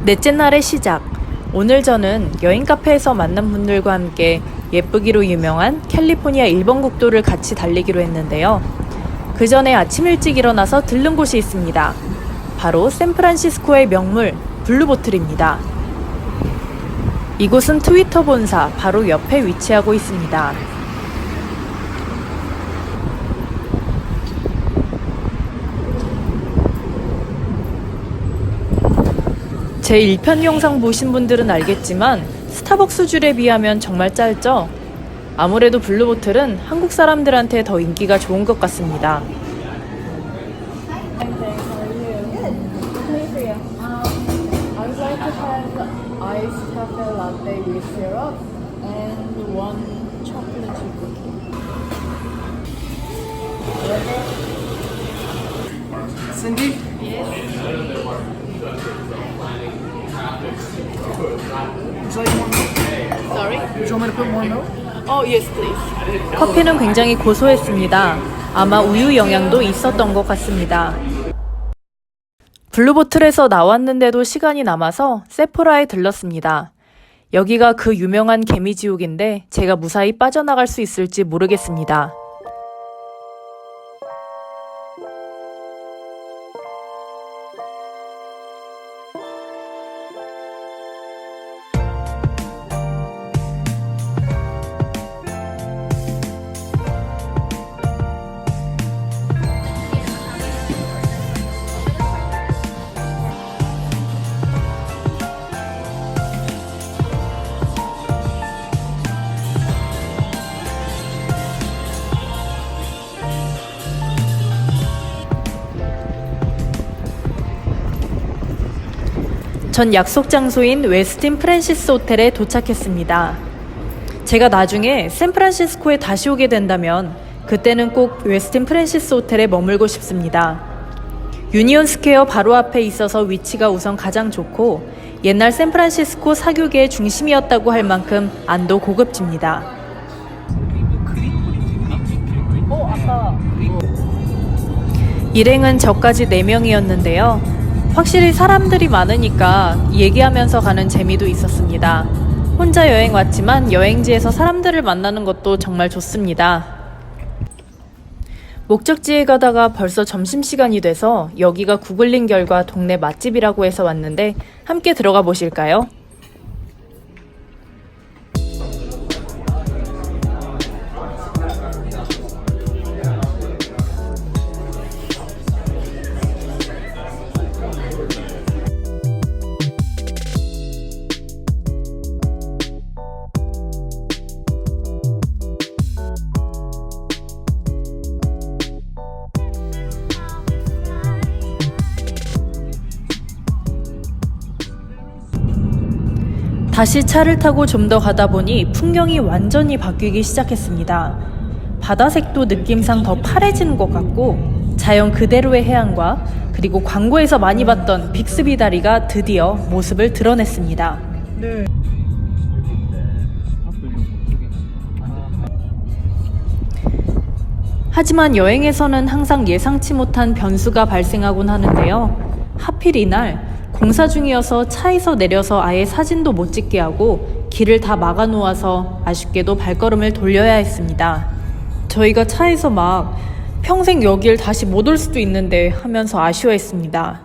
넷째 날의 시작. 오늘 저는 여행 카페에서 만난 분들과 함께 예쁘기로 유명한 캘리포니아 1번 국도를 같이 달리기로 했는데요. 그 전에 아침 일찍 일어나서 들른 곳이 있습니다. 바로 샌프란시스코의 명물 블루보틀입니다. 이곳은 트위터 본사 바로 옆에 위치하고 있습니다. 제 1편 영상 보신 분들은 알겠지만 스타벅스 줄에 비하면 정말 짧죠? 아무래도 블루보틀은 한국 사람들한테 더 인기가 좋은 것 같습니다. Iced cafe latte with syrup and one chocolate chip cookie. Cindy? Yes. Would you like more milk? Sorry? Would you want me to put more milk? Oh yes, please. 커피는 굉장히 고소했습니다. 아마 우유 영향도 있었던 것 같습니다. 블루보틀에서 나왔는데도 시간이 남아서 세포라에 들렀습니다. 여기가 그 유명한 개미지옥인데 제가 무사히 빠져나갈 수 있을지 모르겠습니다. 전 약속 장소인 웨스틴 프랜시스 호텔에 도착했습니다. 제가 나중에 샌프란시스코에 다시 오게 된다면 그때는 꼭 웨스틴 프랜시스 호텔에 머물고 싶습니다. 유니온 스퀘어 바로 앞에 있어서 위치가 우선 가장 좋고 옛날 샌프란시스코 사교계의 중심이었다고 할 만큼 안도 고급집니다. 일행은 저까지 4명이었는데요. 확실히 사람들이 많으니까 얘기하면서 가는 재미도 있었습니다. 혼자 여행 왔지만 여행지에서 사람들을 만나는 것도 정말 좋습니다. 목적지에 가다가 벌써 점심시간이 돼서 여기가 구글링 결과 동네 맛집이라고 해서 왔는데 함께 들어가 보실까요? 다시 차를 타고 좀 더 가다 보니 풍경이 완전히 바뀌기 시작했습니다. 바다색도 느낌상 더 파래진 것 같고 자연 그대로의 해안과 그리고 광고에서 많이 봤던 빅스비 다리가 드디어 모습을 드러냈습니다. 네. 하지만 여행에서는 항상 예상치 못한 변수가 발생하곤 하는데요. 하필 이날 공사 중이어서 차에서 내려서 아예 사진도 못 찍게 하고 길을 다 막아 놓아서 아쉽게도 발걸음을 돌려야 했습니다. 저희가 차에서 막 평생 여길 다시 못 올 수도 있는데 하면서 아쉬워했습니다.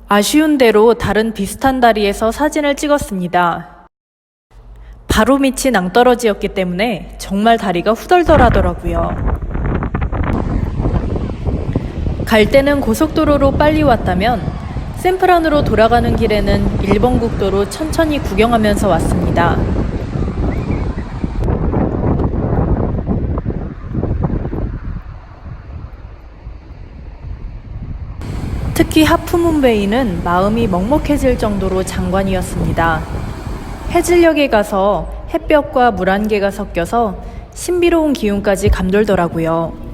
아쉬운 대로 다른 비슷한 다리에서 사진을 찍었습니다. 바로 밑이 낭떠러지였기 때문에 정말 다리가 후덜덜하더라고요. 갈 때는 고속도로로 빨리 왔다면 샌프란으로 돌아가는 길에는 1번 국도로 천천히 구경하면서 왔습니다. 특히 하프문베이는 마음이 먹먹해질 정도로 장관이었습니다. 해질녘에 가서 햇볕과 물안개가 섞여서 신비로운 기운까지 감돌더라고요.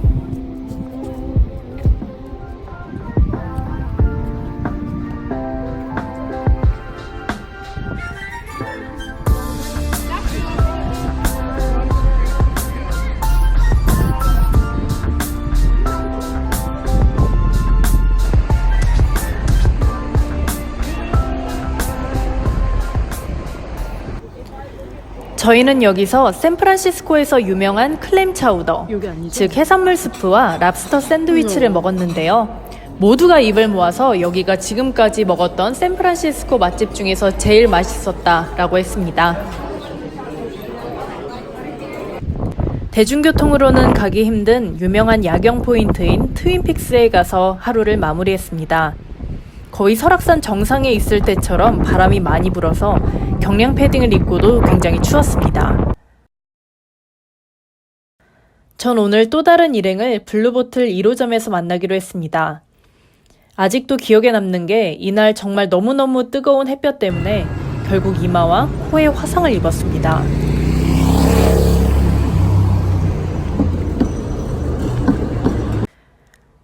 저희는 여기서 샌프란시스코에서 유명한 클램 차우더, 즉 해산물 스프와 랍스터 샌드위치를 먹었는데요. 모두가 입을 모아서 여기가 지금까지 먹었던 샌프란시스코 맛집 중에서 제일 맛있었다라고 했습니다. 대중교통으로는 가기 힘든 유명한 야경 포인트인 트윈픽스에 가서 하루를 마무리했습니다. 거의 설악산 정상에 있을 때처럼 바람이 많이 불어서 경량 패딩을 입고도 굉장히 추웠습니다. 전 오늘 또 다른 일행을 블루보틀 1호점에서 만나기로 했습니다. 아직도 기억에 남는 게 이날 정말 너무너무 뜨거운 햇볕 때문에 결국 이마와 코에 화상을 입었습니다.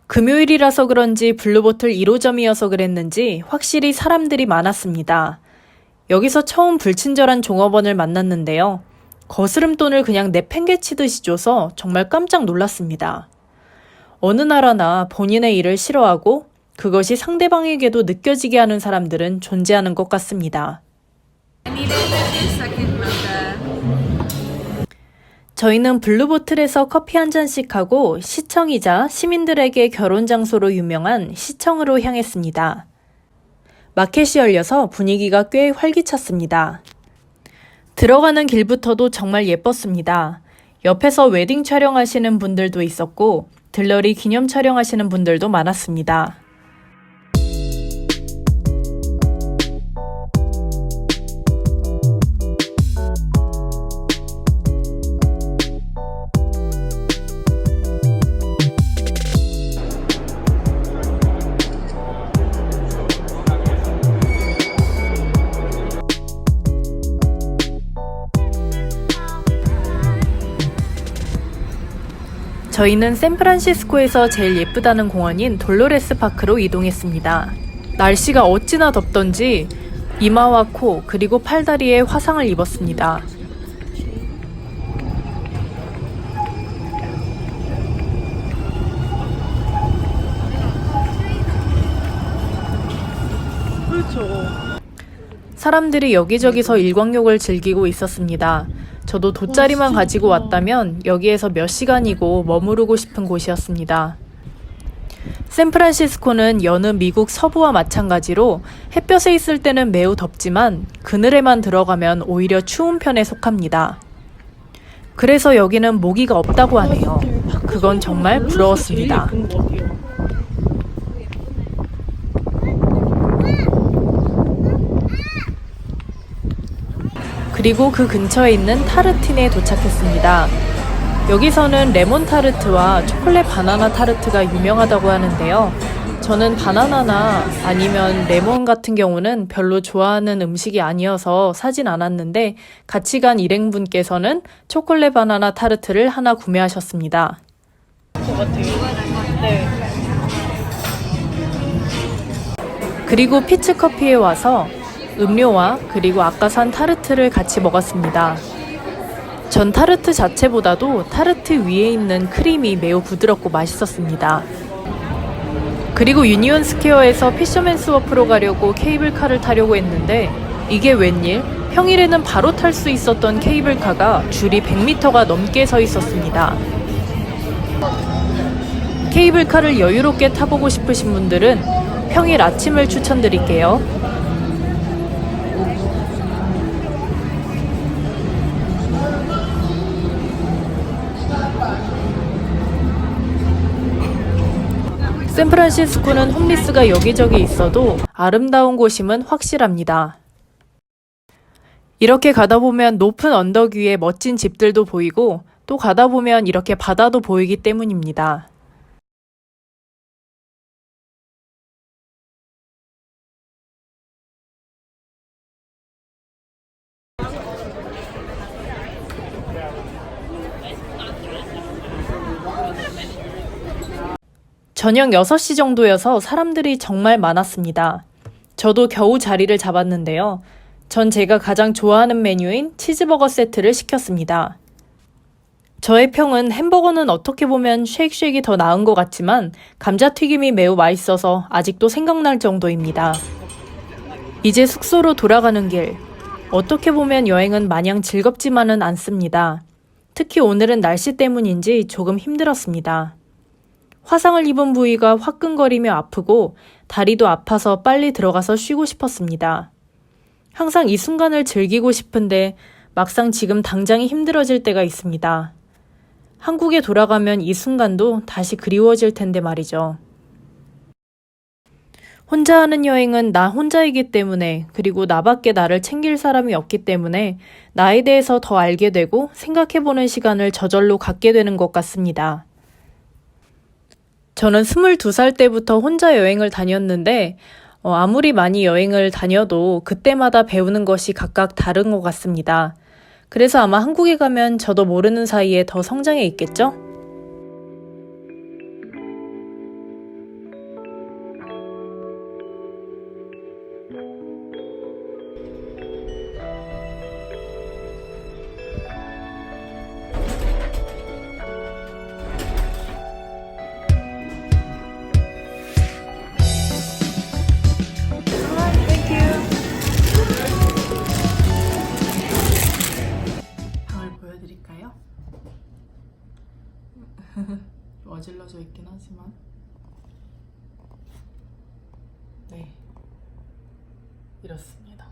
금요일이라서 그런지 블루보틀 1호점이어서 그랬는지 확실히 사람들이 많았습니다. 여기서 처음 불친절한 종업원을 만났는데요. 거스름돈을 그냥 내팽개치듯이 줘서 정말 깜짝 놀랐습니다. 어느 나라나 본인의 일을 싫어하고 그것이 상대방에게도 느껴지게 하는 사람들은 존재하는 것 같습니다. 저희는 블루보틀에서 커피 한 잔씩 하고 시청이자 시민들에게 결혼 장소로 유명한 시청으로 향했습니다. 마켓이 열려서 분위기가 꽤 활기찼습니다. 들어가는 길부터도 정말 예뻤습니다. 옆에서 웨딩 촬영하시는 분들도 있었고 들러리 기념 촬영하시는 분들도 많았습니다. 저희는 샌프란시스코에서 제일 예쁘다는 공원인 돌로레스 파크로 이동했습니다. 날씨가 어찌나 덥던지 이마와 코 그리고 팔다리에 화상을 입었습니다. 사람들이 여기저기서 일광욕을 즐기고 있었습니다. 저도 돗자리만 가지고 왔다면 여기에서 몇 시간이고 머무르고 싶은 곳이었습니다. 샌프란시스코는 여느 미국 서부와 마찬가지로 햇볕에 있을 때는 매우 덥지만 그늘에만 들어가면 오히려 추운 편에 속합니다. 그래서 여기는 모기가 없다고 하네요. 그건 정말 부러웠습니다. 그리고 그 근처에 있는 타르틴에 도착했습니다. 여기서는 레몬 타르트와 초콜릿 바나나 타르트가 유명하다고 하는데요. 저는 바나나나 아니면 레몬 같은 경우는 별로 좋아하는 음식이 아니어서 사진 않았는데 같이 간 일행분께서는 초콜릿 바나나 타르트를 하나 구매하셨습니다. 그리고 피치 커피에 와서 음료와 그리고 아까 산 타르트를 같이 먹었습니다. 전 타르트 자체보다도 타르트 위에 있는 크림이 매우 부드럽고 맛있었습니다. 그리고 유니온 스퀘어에서 피셔맨스 워프로 가려고 케이블카를 타려고 했는데 이게 웬일? 평일에는 바로 탈 수 있었던 케이블카가 줄이 100m가 넘게 서 있었습니다. 케이블카를 여유롭게 타보고 싶으신 분들은 평일 아침을 추천드릴게요. 샌프란시스코는 홈리스가 여기저기 있어도 아름다운 곳임은 확실합니다. 이렇게 가다 보면 높은 언덕 위에 멋진 집들도 보이고 또 가다 보면 이렇게 바다도 보이기 때문입니다. 저녁 6시 정도여서 사람들이 정말 많았습니다. 저도 겨우 자리를 잡았는데요. 전 제가 가장 좋아하는 메뉴인 치즈버거 세트를 시켰습니다. 저의 평은 햄버거는 어떻게 보면 쉐이크쉑이 더 나은 것 같지만 감자튀김이 매우 맛있어서 아직도 생각날 정도입니다. 이제 숙소로 돌아가는 길. 어떻게 보면 여행은 마냥 즐겁지만은 않습니다. 특히 오늘은 날씨 때문인지 조금 힘들었습니다. 화상을 입은 부위가 화끈거리며 아프고 다리도 아파서 빨리 들어가서 쉬고 싶었습니다. 항상 이 순간을 즐기고 싶은데 막상 지금 당장이 힘들어질 때가 있습니다. 한국에 돌아가면 이 순간도 다시 그리워질 텐데 말이죠. 혼자 하는 여행은 나 혼자이기 때문에, 그리고 나밖에 나를 챙길 사람이 없기 때문에 나에 대해서 더 알게 되고 생각해보는 시간을 저절로 갖게 되는 것 같습니다. 저는 22살 때부터 혼자 여행을 다녔는데 아무리 많이 여행을 다녀도 그때마다 배우는 것이 각각 다른 것 같습니다. 그래서 아마 한국에 가면 저도 모르는 사이에 더 성장해 있겠죠? 방을 보여드릴까요? 어질러져 있긴 하지만 네, 이렇습니다.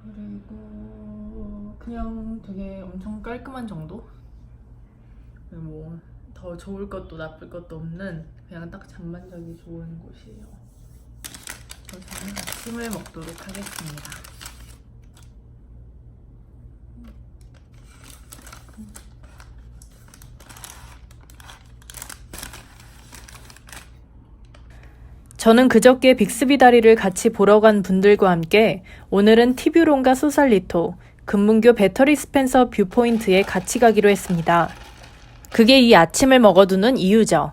그리고 그냥 되게 엄청 깔끔한 정도? 뭐 더 좋을 것도 나쁠 것도 없는 그냥 딱 잠만 자기 좋은 곳이에요. 저는 아침을 먹도록 하겠습니다. 저는 그저께 빅스비 다리를 같이 보러 간 분들과 함께 오늘은 티뷰론과 소살리토, 금문교 배터리 스펜서 뷰포인트에 같이 가기로 했습니다. 그게 이 아침을 먹어두는 이유죠.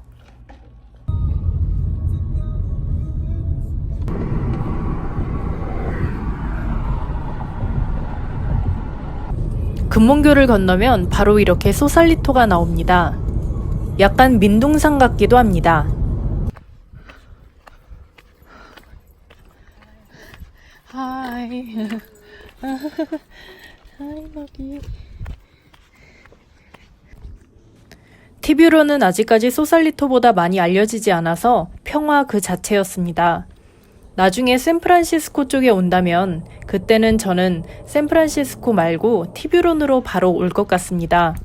금문교를 건너면 바로 이렇게 소살리토가 나옵니다. 약간 민둥산 같기도 합니다. Hi. Hi, Maggie. 티뷰로는 아직까지 소살리토보다 많이 알려지지 않아서 평화 그 자체였습니다. 나중에 샌프란시스코 쪽에 온다면 그때는 저는 샌프란시스코 말고 티뷰론으로 바로 올 것 같습니다.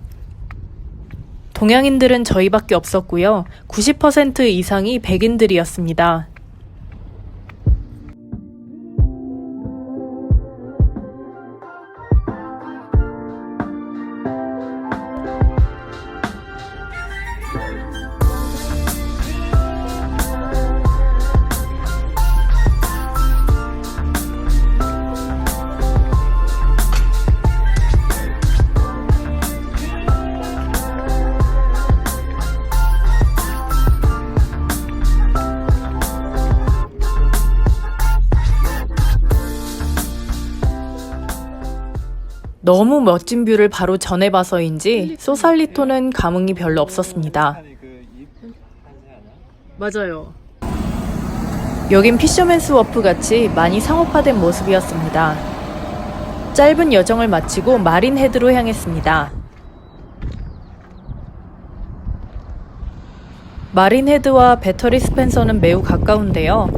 동양인들은 저희밖에 없었고요. 90% 이상이 백인들이었습니다. 너무 멋진 뷰를 바로 전해봐서인지 소살리토는 감흥이 별로 없었습니다. 맞아요. 여긴 피셔맨스 워프 같이 많이 상업화된 모습이었습니다. 짧은 여정을 마치고 마린 헤드로 향했습니다. 마린 헤드와 배터리 스펜서는 매우 가까운데요.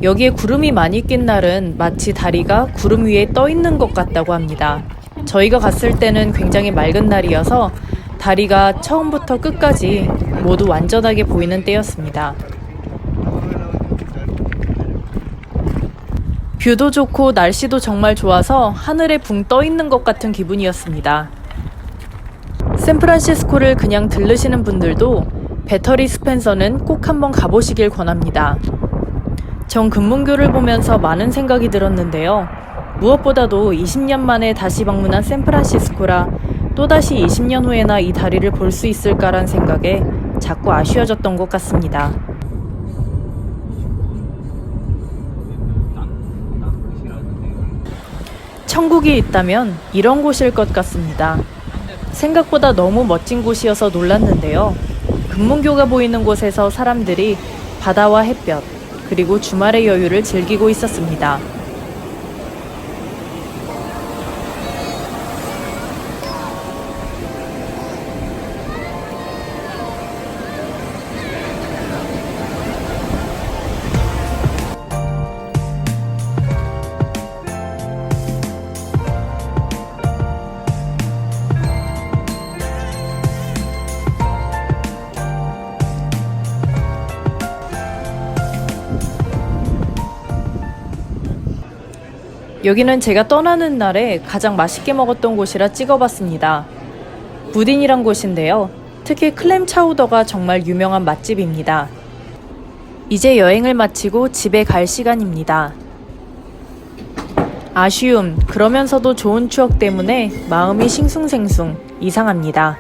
여기에 구름이 많이 낀 날은 마치 다리가 구름 위에 떠 있는 것 같다고 합니다. 저희가 갔을 때는 굉장히 맑은 날이어서 다리가 처음부터 끝까지 모두 완전하게 보이는 때였습니다. 뷰도 좋고 날씨도 정말 좋아서 하늘에 붕 떠 있는 것 같은 기분이었습니다. 샌프란시스코를 그냥 들르시는 분들도 배터리 스펜서는 꼭 한번 가보시길 권합니다. 전 금문교를 보면서 많은 생각이 들었는데요. 무엇보다도 20년 만에 다시 방문한 샌프란시스코라 또다시 20년 후에나 이 다리를 볼 수 있을까란 생각에 자꾸 아쉬워졌던 것 같습니다. 천국이 있다면 이런 곳일 것 같습니다. 생각보다 너무 멋진 곳이어서 놀랐는데요. 금문교가 보이는 곳에서 사람들이 바다와 햇볕, 그리고 주말의 여유를 즐기고 있었습니다. 여기는 제가 떠나는 날에 가장 맛있게 먹었던 곳이라 찍어봤습니다. 무딘이란 곳인데요. 특히 클램 차우더가 정말 유명한 맛집입니다. 이제 여행을 마치고 집에 갈 시간입니다. 아쉬움, 그러면서도 좋은 추억 때문에 마음이 싱숭생숭, 이상합니다.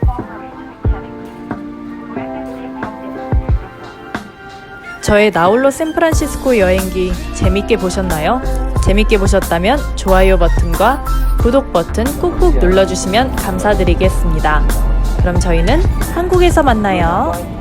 저의 나홀로 샌프란시스코 여행기 재밌게 보셨나요? 재밌게 보셨다면 좋아요 버튼과 구독 버튼 꾹꾹 눌러주시면 감사드리겠습니다. 그럼 저희는 한국에서 만나요.